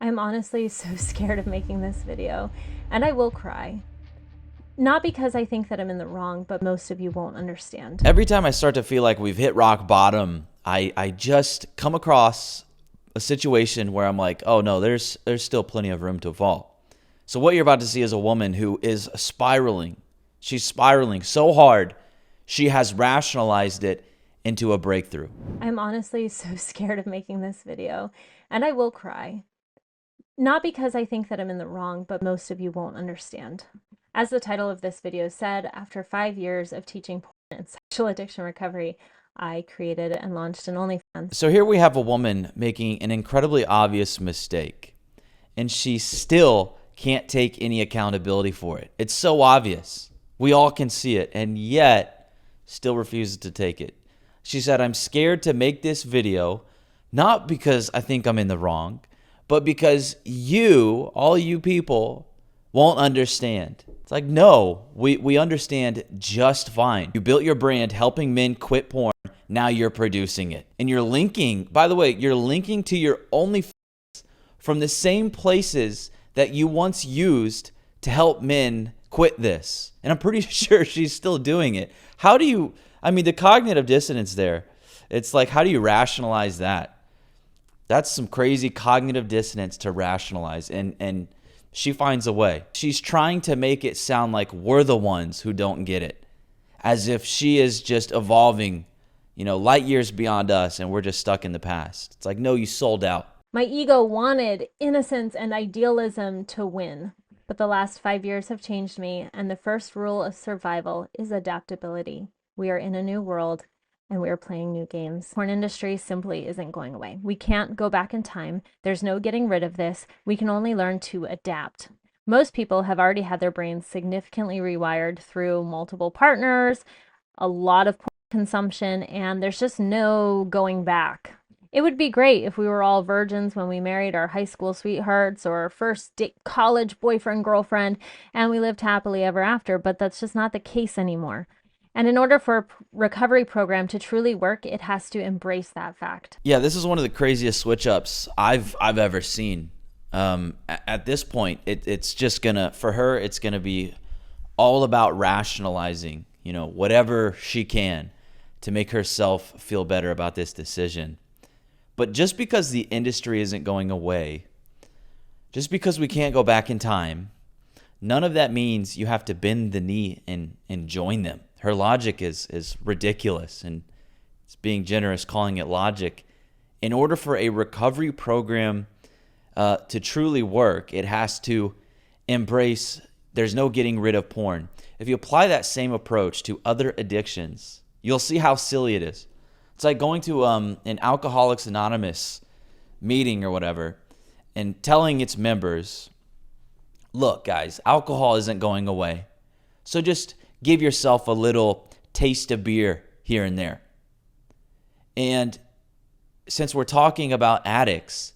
I'm honestly so scared of making this video, and I will cry. Not because I think that I'm in the wrong, but most of you won't understand. Every time I start to feel like we've hit rock bottom, I just come across a situation where I'm like, oh no, there's still plenty of room to fall. So what you're about to see is a woman who is spiraling. She's spiraling so hard, she has rationalized it into a breakthrough. I'm honestly so scared of making this video, and I will cry. Not because I think that I'm in the wrong, but most of you won't understand. As the title of this video said, after 5 years of teaching porn and sexual addiction recovery, I created and launched an OnlyFans. So here we have a woman making an incredibly obvious mistake, and she still can't take any accountability for it. It's so obvious. We all can see it, and yet still refuses to take it. She said, I'm scared to make this video, not because I think I'm in the wrong, but because you, all you people, won't understand. It's like, no, we understand just fine. You built your brand helping men quit porn. Now you're producing it. And you're linking, by the way, you're linking to your OnlyFans from the same places that you once used to help men quit this. And I'm pretty sure she's still doing it. How do you, the cognitive dissonance there, it's like, how do you rationalize that? That's some crazy cognitive dissonance to rationalize. And she finds a way. She's trying to make it sound like we're the ones who don't get it, as if she is just evolving, light years beyond us, and we're just stuck in the past. It's like, no, you sold out. My ego wanted innocence and idealism to win, but the last 5 years have changed me, and the first rule of survival is adaptability. We are in a new world, and we are playing new games. Porn industry simply isn't going away. We can't go back in time. There's no getting rid of this. We can only learn to adapt. Most people have already had their brains significantly rewired through multiple partners, a lot of porn consumption, and there's just no going back. It would be great if we were all virgins when we married our high school sweethearts or first college boyfriend, girlfriend, and we lived happily ever after, but that's just not the case anymore. And in order for a recovery program to truly work, it has to embrace that fact. Yeah, this is one of the craziest switch ups I've ever seen. At this point, it's just for her, it's gonna be all about rationalizing, whatever she can to make herself feel better about this decision. But just because the industry isn't going away, just because we can't go back in time, none of that means you have to bend the knee and join them. Her logic is ridiculous, and it's being generous calling it logic. In order for a recovery program to truly work, it has to embrace there's no getting rid of porn. If you apply that same approach to other addictions, you'll see how silly it is. It's like going to an Alcoholics Anonymous meeting or whatever and telling its members, look, guys, alcohol isn't going away. So just give yourself a little taste of beer here and there. And since we're talking about addicts,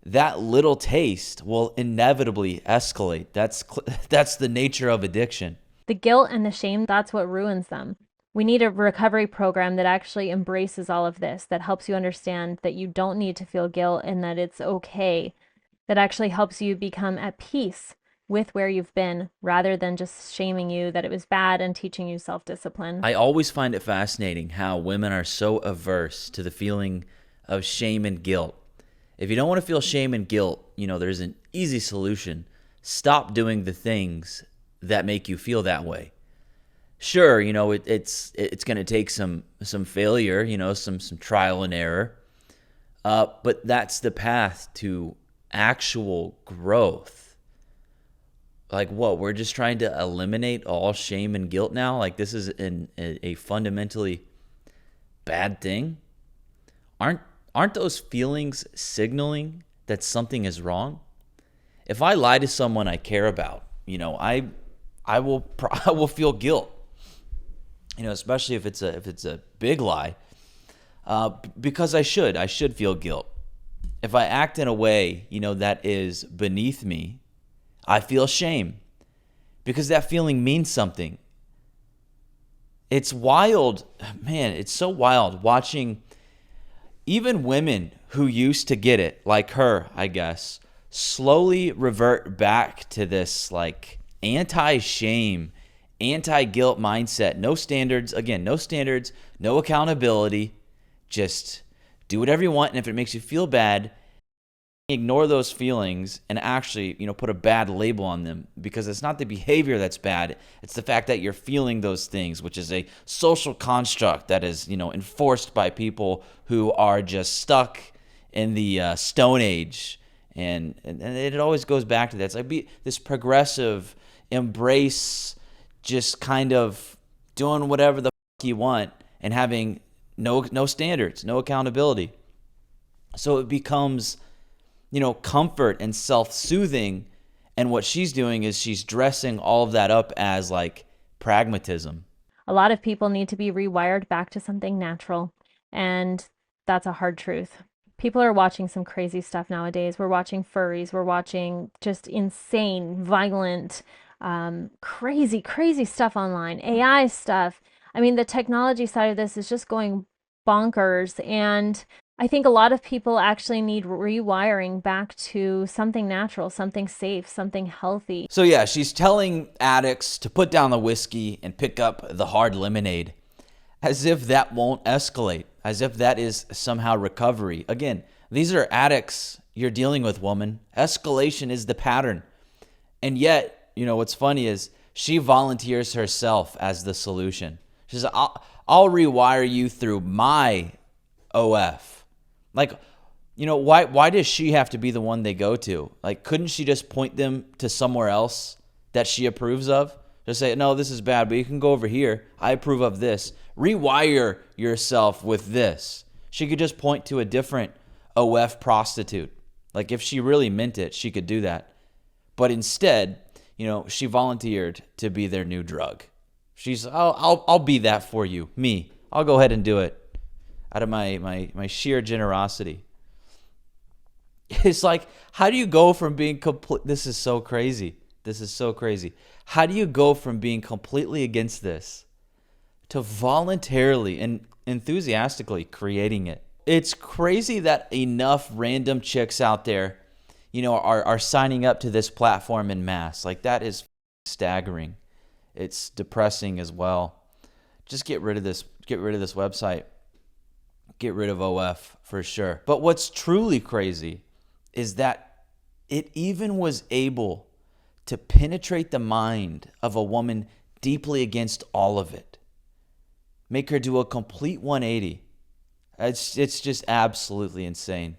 that little taste will inevitably escalate. That's the nature of addiction. The guilt and the shame, that's what ruins them. We need a recovery program that actually embraces all of this, that helps you understand that you don't need to feel guilt and that it's okay, that actually helps you become at peace with where you've been rather than just shaming you that it was bad and teaching you self-discipline. I always find it fascinating how women are so averse to the feeling of shame and guilt. If you don't want to feel shame and guilt, there's an easy solution. Stop doing the things that make you feel that way. Sure, it's going to take some failure, some trial and error, but that's the path to actual growth. Like what? We're just trying to eliminate all shame and guilt now? Like this is a fundamentally bad thing? Aren't those feelings signaling that something is wrong? If I lie to someone I care about, I will feel guilt. Especially if it's a big lie, because I should feel guilt. If I act in a way, that is beneath me, I feel shame because that feeling means something. It's wild, man. It's so wild watching even women who used to get it, like her, I guess, slowly revert back to this like anti-shame, anti-guilt mindset. No standards, again, no standards, no accountability. Just do whatever you want, and if it makes you feel bad, ignore those feelings and actually, put a bad label on them, because it's not the behavior that's bad. It's the fact that you're feeling those things, which is a social construct that is, enforced by people who are just stuck in the Stone Age. And it always goes back to that. It's like this progressive embrace, just kind of doing whatever the fuck you want and having no standards, no accountability. So it becomes, comfort and self-soothing. And what she's doing is she's dressing all of that up as like pragmatism. A lot of people need to be rewired back to something natural, and that's a hard truth. People are watching some crazy stuff nowadays. We're watching furries. We're watching just insane, violent, crazy, crazy stuff online, AI stuff. I mean, the technology side of this is just going bonkers. And I think a lot of people actually need rewiring back to something natural, something safe, something healthy. So yeah, she's telling addicts to put down the whiskey and pick up the hard lemonade, as if that won't escalate, as if that is somehow recovery. Again, these are addicts you're dealing with, woman. Escalation is the pattern. And yet, what's funny is she volunteers herself as the solution. She says, I'll rewire you through my OF. Like, why does she have to be the one they go to? Like, couldn't she just point them to somewhere else that she approves of? Just say, no, this is bad, but you can go over here. I approve of this. Rewire yourself with this. She could just point to a different OF prostitute. Like, if she really meant it, she could do that. But instead, she volunteered to be their new drug. She's, I'll be that for you. Me. I'll go ahead and do it out of my sheer generosity. It's like, how do you go from being this is so crazy. This is so crazy. How do you go from being completely against this to voluntarily and enthusiastically creating it? It's crazy that enough random chicks out there, are signing up to this platform in mass. Like, that is staggering. It's depressing as well. Just get rid of this website. Get rid of OF for sure. But what's truly crazy is that it even was able to penetrate the mind of a woman deeply against all of it. Make her do a complete 180. It's just absolutely insane.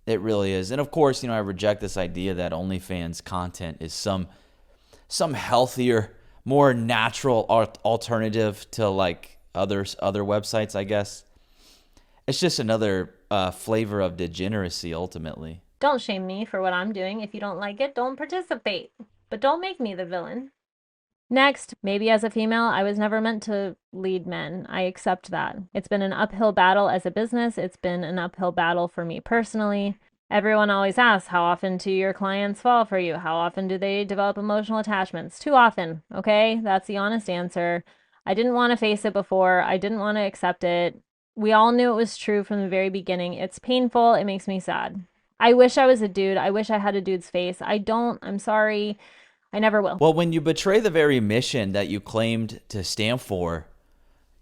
It really is. And of course, I reject this idea that OnlyFans content is some healthier, more natural alternative to like other websites, I guess. It's just another flavor of degeneracy, ultimately. Don't shame me for what I'm doing. If you don't like it, don't participate. But don't make me the villain. Next, maybe as a female, I was never meant to lead men. I accept that. It's been an uphill battle as a business. It's been an uphill battle for me personally. Everyone always asks, how often do your clients fall for you? How often do they develop emotional attachments? Too often, okay? That's the honest answer. I didn't want to face it before. I didn't want to accept it. We all knew it was true from the very beginning. It's painful. It makes me sad. I wish I was a dude. I wish I had a dude's face. I don't. I'm sorry. I never will. Well, when you betray the very mission that you claimed to stand for,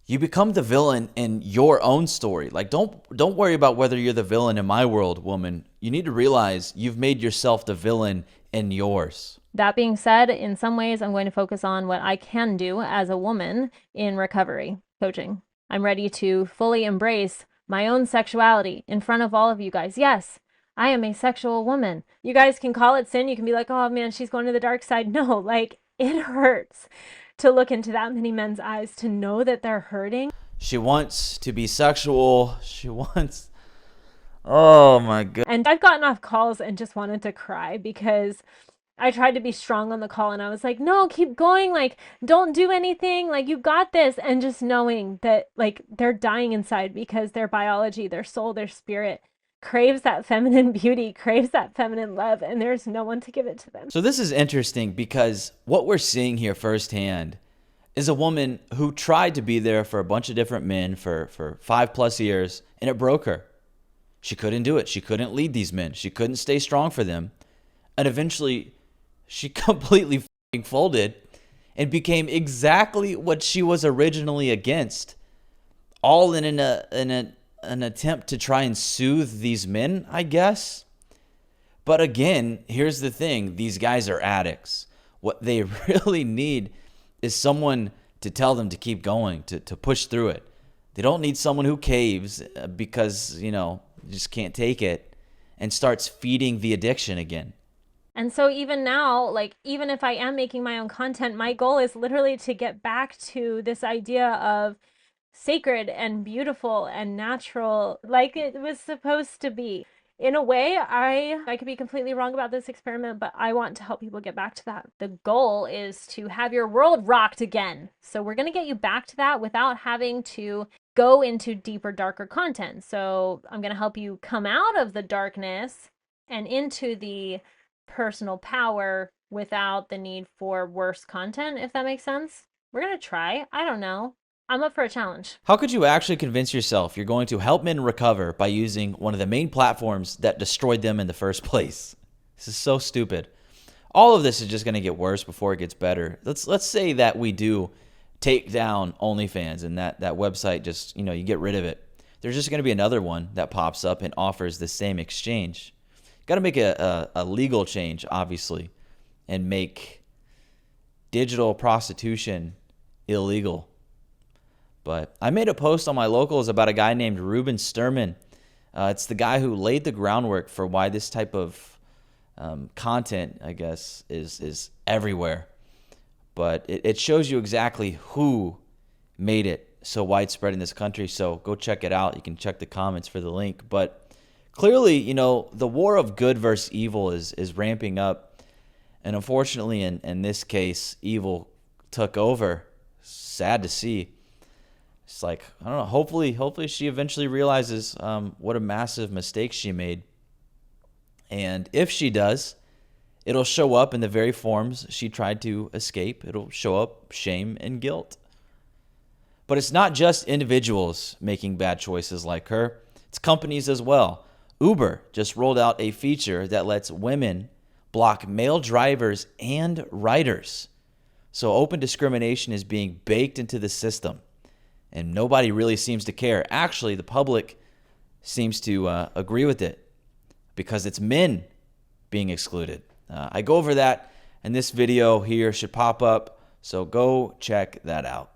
you become the villain in your own story. Like, don't worry about whether you're the villain in my world, woman. You need to realize you've made yourself the villain in yours. That being said, in some ways, I'm going to focus on what I can do as a woman in recovery coaching. I'm ready to fully embrace my own sexuality in front of all of you guys. Yes, I am a sexual woman. You guys can call it sin. You can be like, oh man, she's going to the dark side. No, like, it hurts to look into that many men's eyes, to know that they're hurting. She wants to be sexual. Oh my God. And I've gotten off calls and just wanted to cry because I tried to be strong on the call and I was like, no, keep going. Like, don't do anything. Like, you got this. And just knowing that, like, they're dying inside because their biology, their soul, their spirit craves that feminine beauty, craves that feminine love, and there's no one to give it to them. So this is interesting because what we're seeing here firsthand is a woman who tried to be there for a bunch of different men for 5+ years, and it broke her. She couldn't do it. She couldn't lead these men. She couldn't stay strong for them. And eventually, she completely f***ing folded and became exactly what she was originally against, all in an attempt to try and soothe these men, I guess. But again, here's the thing. These guys are addicts. What they really need is someone to tell them to keep going, to push through it. They don't need someone who caves because, just can't take it and starts feeding the addiction again. And so even now, like, even if I am making my own content, my goal is literally to get back to this idea of sacred and beautiful and natural, like it was supposed to be. In a way, I could be completely wrong about this experiment, but I want to help people get back to that. The goal is to have your world rocked again. So we're going to get you back to that without having to go into deeper, darker content. So I'm going to help you come out of the darkness and into the personal power without the need for worse content, if that makes sense. We're going to try. I don't know. I'm up for a challenge. How could you actually convince yourself you're going to help men recover by using one of the main platforms that destroyed them in the first place? This is so stupid. All of this is just going to get worse before it gets better. Let's say that we do take down OnlyFans and that website just, you get rid of it. There's just going to be another one that pops up and offers the same exchange. Got to make a legal change, obviously, and make digital prostitution illegal. But I made a post on my locals about a guy named Ruben Sturman. It's the guy who laid the groundwork for why this type of content, I guess, is everywhere. But it shows you exactly who made it so widespread in this country. So go check it out. You can check the comments for the link. But clearly, the war of good versus evil is ramping up. And unfortunately, in this case, evil took over. Sad to see. It's like, I don't know, hopefully she eventually realizes what a massive mistake she made. And if she does, it'll show up in the very forms she tried to escape. It'll show up shame and guilt. But it's not just individuals making bad choices like her. It's companies as well. Uber just rolled out a feature that lets women block male drivers and riders. So open discrimination is being baked into the system. And nobody really seems to care. Actually, the public seems to agree with it because it's men being excluded. I go over that, and this video here should pop up, so go check that out.